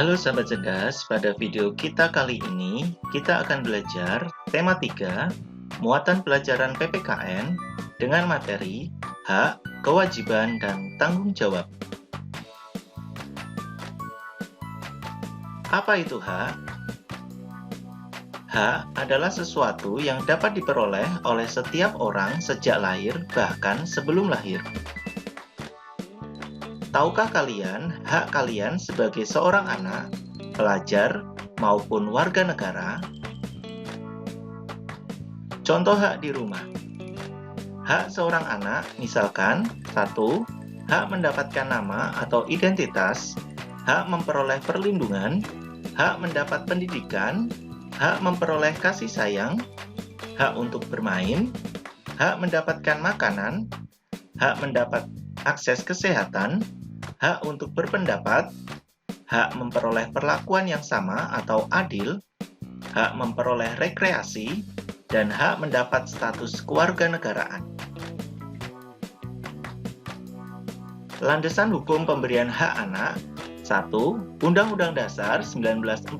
Halo sahabat cerdas, pada video kita kali ini kita akan belajar tema 3, muatan pelajaran PPKN dengan materi hak, kewajiban, dan tanggung jawab. Apa itu hak? Hak adalah sesuatu yang dapat diperoleh oleh setiap orang sejak lahir bahkan sebelum lahir. Tahukah kalian hak kalian sebagai seorang anak, pelajar, maupun warga negara? Contoh hak di rumah. Hak seorang anak misalkan 1. Hak mendapatkan nama atau identitas, hak memperoleh perlindungan, hak mendapat pendidikan, hak memperoleh kasih sayang, hak untuk bermain, hak mendapatkan makanan, hak mendapat akses kesehatan, hak untuk berpendapat, hak memperoleh perlakuan yang sama atau adil, hak memperoleh rekreasi, dan hak mendapat status kewarganegaraan. Landasan hukum pemberian hak anak 1. Undang-Undang Dasar 1945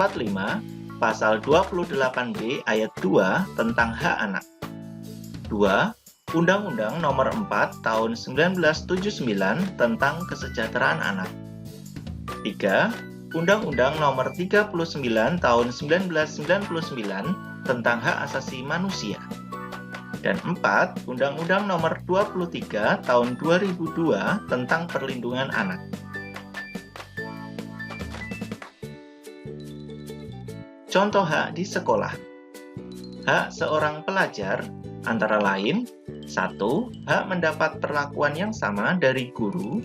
Pasal 28B Ayat 2 tentang hak anak. 2. Undang-Undang Nomor 4 Tahun 1979 tentang Kesejahteraan Anak. 3. Undang-Undang Nomor 39 Tahun 1999 tentang Hak Asasi Manusia. Dan 4. Undang-Undang Nomor 23 Tahun 2002 tentang Perlindungan Anak. Contoh hak di sekolah. Hak seorang pelajar antara lain 1. Hak mendapat perlakuan yang sama dari guru.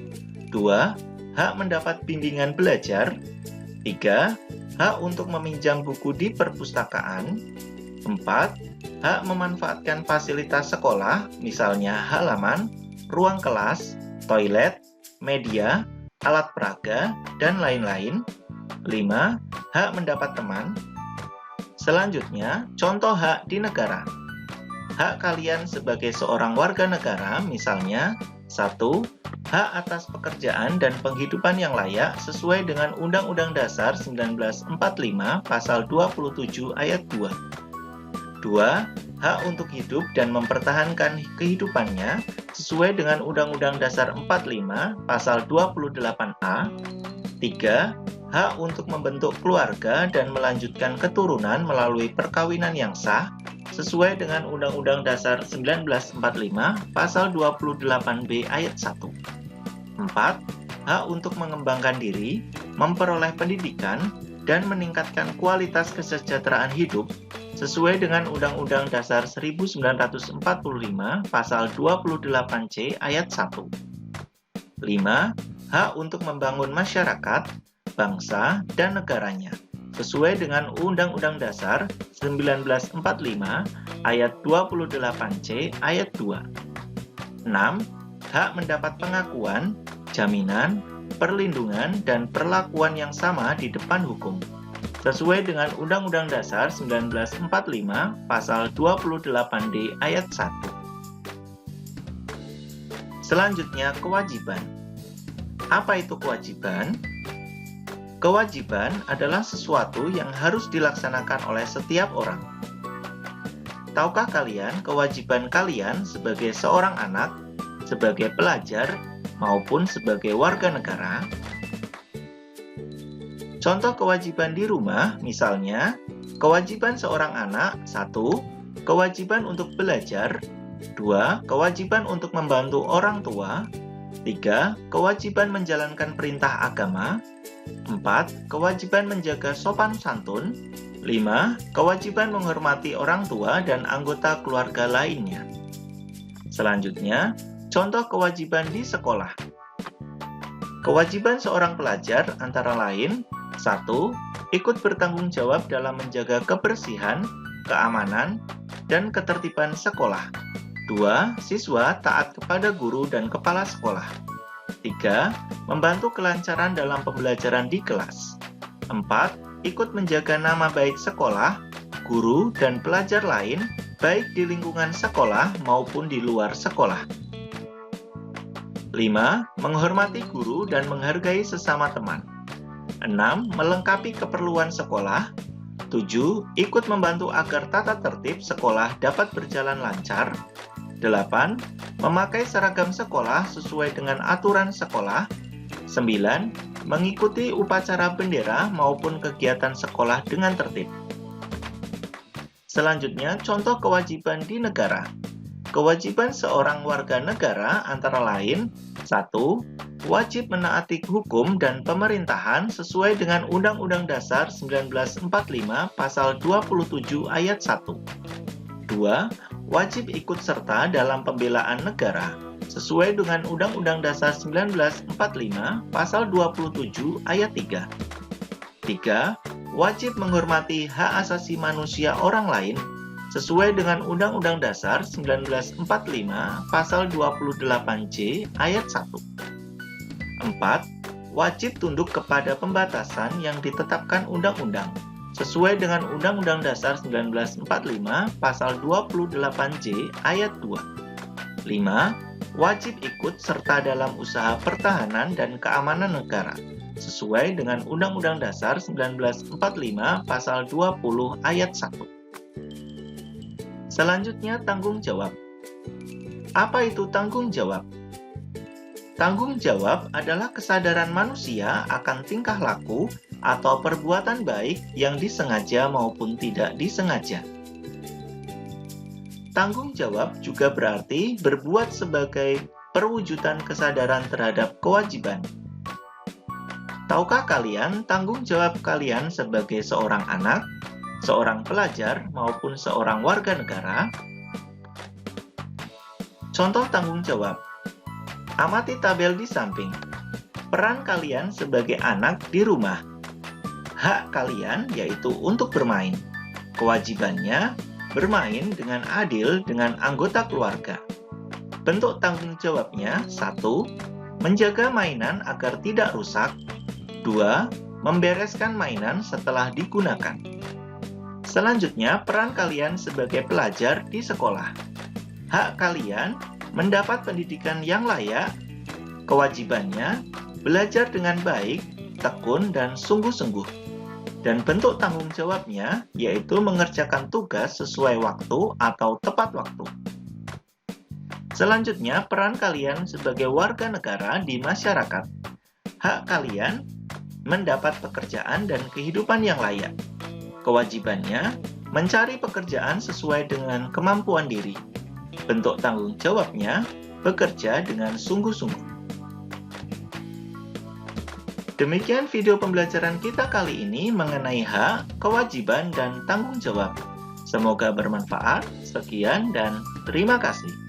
2. Hak mendapat bimbingan belajar. 3. Hak untuk meminjam buku di perpustakaan. 4. Hak memanfaatkan fasilitas sekolah, misalnya halaman, ruang kelas, toilet, media, alat peraga, dan lain-lain. 5. Hak mendapat teman. Selanjutnya, contoh hak di negara. Hak kalian sebagai seorang warga negara, misalnya 1. Hak atas pekerjaan dan penghidupan yang layak sesuai dengan Undang-Undang Dasar 1945 Pasal 27 Ayat 2. 2. Hak untuk hidup dan mempertahankan kehidupannya sesuai dengan Undang-Undang Dasar 45 Pasal 28A. 3. Hak untuk membentuk keluarga dan melanjutkan keturunan melalui perkawinan yang sah sesuai dengan Undang-Undang Dasar 1945 Pasal 28B Ayat 1. 4. Hak untuk mengembangkan diri, memperoleh pendidikan, dan meningkatkan kualitas kesejahteraan hidup sesuai dengan Undang-Undang Dasar 1945 Pasal 28C Ayat 1. 5. Hak untuk membangun masyarakat, bangsa, dan negaranya sesuai dengan Undang-Undang Dasar 1945 Ayat 28C Ayat 2. 6. Hak mendapat pengakuan, jaminan, perlindungan, dan perlakuan yang sama di depan hukum sesuai dengan Undang-Undang Dasar 1945 Pasal 28D Ayat 1. Selanjutnya, kewajiban. Apa itu kewajiban? Kewajiban adalah sesuatu yang harus dilaksanakan oleh setiap orang. Tahukah kalian kewajiban kalian sebagai seorang anak, sebagai pelajar, maupun sebagai warga negara? Contoh kewajiban di rumah, misalnya, kewajiban seorang anak 1. Kewajiban untuk belajar. 2. Kewajiban untuk membantu orang tua. 3. Kewajiban menjalankan perintah agama. 4. Kewajiban menjaga sopan santun. 5. Kewajiban menghormati orang tua dan anggota keluarga lainnya. Selanjutnya, contoh kewajiban di sekolah. Kewajiban seorang pelajar antara lain 1. Ikut bertanggung jawab dalam menjaga kebersihan, keamanan, dan ketertiban sekolah. 2. Siswa taat kepada guru dan kepala sekolah. 3. Membantu kelancaran dalam pembelajaran di kelas. 4. Ikut menjaga nama baik sekolah, guru, dan pelajar lain, baik di lingkungan sekolah maupun di luar sekolah. 5. Menghormati guru dan menghargai sesama teman. 6. Melengkapi keperluan sekolah. 7. Ikut membantu agar tata tertib sekolah dapat berjalan lancar. 8. Memakai seragam sekolah sesuai dengan aturan sekolah. 9. Mengikuti upacara bendera maupun kegiatan sekolah dengan tertib. Selanjutnya, contoh kewajiban di negara. Kewajiban seorang warga negara antara lain 1. Wajib menaati hukum dan pemerintahan sesuai dengan Undang-Undang Dasar 1945 Pasal 27 Ayat 1. 2. Wajib ikut serta dalam pembelaan negara sesuai dengan Undang-Undang Dasar 1945 Pasal 27 Ayat 3. 3. Wajib menghormati hak asasi manusia orang lain sesuai dengan Undang-Undang Dasar 1945 Pasal 28J Ayat 1. 4. Wajib tunduk kepada pembatasan yang ditetapkan undang-undang sesuai dengan Undang-Undang Dasar 1945 Pasal 28J Ayat 2. 5. Wajib ikut serta dalam usaha pertahanan dan keamanan negara sesuai dengan Undang-Undang Dasar 1945 Pasal 20 Ayat 1. Selanjutnya, tanggung jawab. Apa itu tanggung jawab? Tanggung jawab adalah kesadaran manusia akan tingkah laku atau perbuatan baik yang disengaja maupun tidak disengaja. Tanggung jawab juga berarti berbuat sebagai perwujudan kesadaran terhadap kewajiban. Tahukah kalian tanggung jawab kalian sebagai seorang anak, seorang pelajar, maupun seorang warga negara? Contoh tanggung jawab. Amati tabel di samping. Peran kalian sebagai anak di rumah. Hak kalian yaitu untuk bermain. Kewajibannya bermain dengan adil dengan anggota keluarga. Bentuk tanggung jawabnya 1. Menjaga mainan agar tidak rusak. 2. Membereskan mainan setelah digunakan. Selanjutnya, peran kalian sebagai pelajar di sekolah. Hak kalian mendapat pendidikan yang layak. Kewajibannya belajar dengan baik, tekun, dan sungguh-sungguh. Dan bentuk tanggung jawabnya yaitu mengerjakan tugas sesuai waktu atau tepat waktu. Selanjutnya, peran kalian sebagai warga negara di masyarakat. Hak kalian mendapat pekerjaan dan kehidupan yang layak. Kewajibannya mencari pekerjaan sesuai dengan kemampuan diri. Bentuk tanggung jawabnya bekerja dengan sungguh-sungguh. Demikian video pembelajaran kita kali ini mengenai hak, kewajiban, dan tanggung jawab. Semoga bermanfaat. Sekian dan terima kasih.